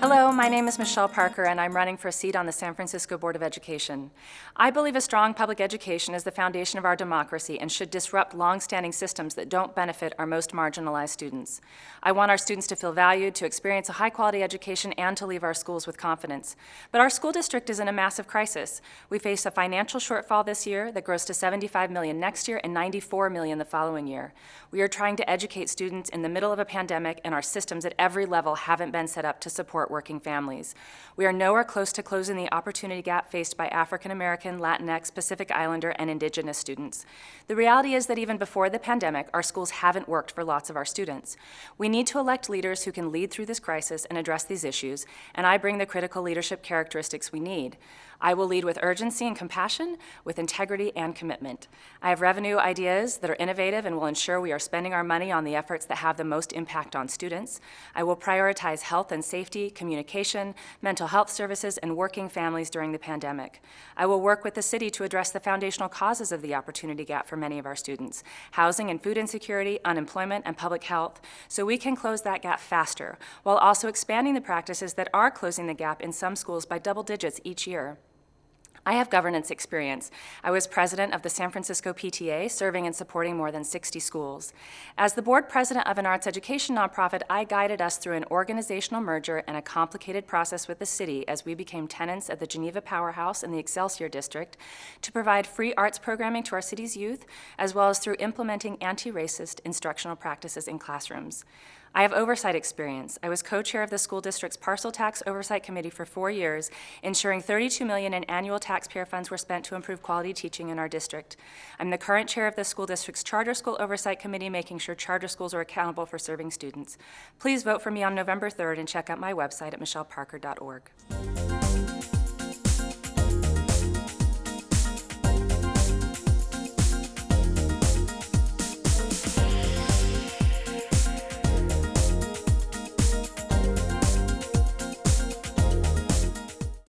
Hello, my name is Michelle Parker, and I'm running for a seat on the San Francisco Board of Education. I believe a strong public education is the foundation of our democracy and should disrupt long-standing systems that don't benefit our most marginalized students. I want our students to feel valued, to experience a high-quality education, and to leave our schools with confidence. But our school district is in a massive crisis. We face a financial shortfall this year that grows to $75 million next year and $94 million the following year. We are trying to educate students in the middle of a pandemic, and our systems at every level haven't been set up to support working families. We are nowhere close to closing the opportunity gap faced by African American, Latinx, Pacific Islander, and Indigenous students. The reality is that even before the pandemic, our schools haven't worked for lots of our students. We need to elect leaders who can lead through this crisis and address these issues, and I bring the critical leadership characteristics we need. I will lead with urgency and compassion, with integrity and commitment. I have revenue ideas that are innovative and will ensure we are spending our money on the efforts that have the most impact on students. I will prioritize health and safety, communication, mental health services, and working families during the pandemic. I will work with the city to address the foundational causes of the opportunity gap for many of our students: housing and food insecurity, unemployment, and public health, so we can close that gap faster, while also expanding the practices that are closing the gap in some schools by double digits each year. I have governance experience. I was president of the San Francisco PTA, serving and supporting more than 60 schools. As the board president of an arts education nonprofit, I guided us through an organizational merger and a complicated process with the city as we became tenants of the Geneva Powerhouse in the Excelsior District to provide free arts programming to our city's youth, as well as through implementing anti-racist instructional practices in classrooms. I have oversight experience. I was co-chair of the school district's Parcel Tax Oversight Committee for 4 years, ensuring $32 million in annual taxpayer funds were spent to improve quality teaching in our district. I'm the current chair of the school district's Charter School Oversight Committee, making sure charter schools are accountable for serving students. Please vote for me on November 3rd and check out my website at michelleparker.org.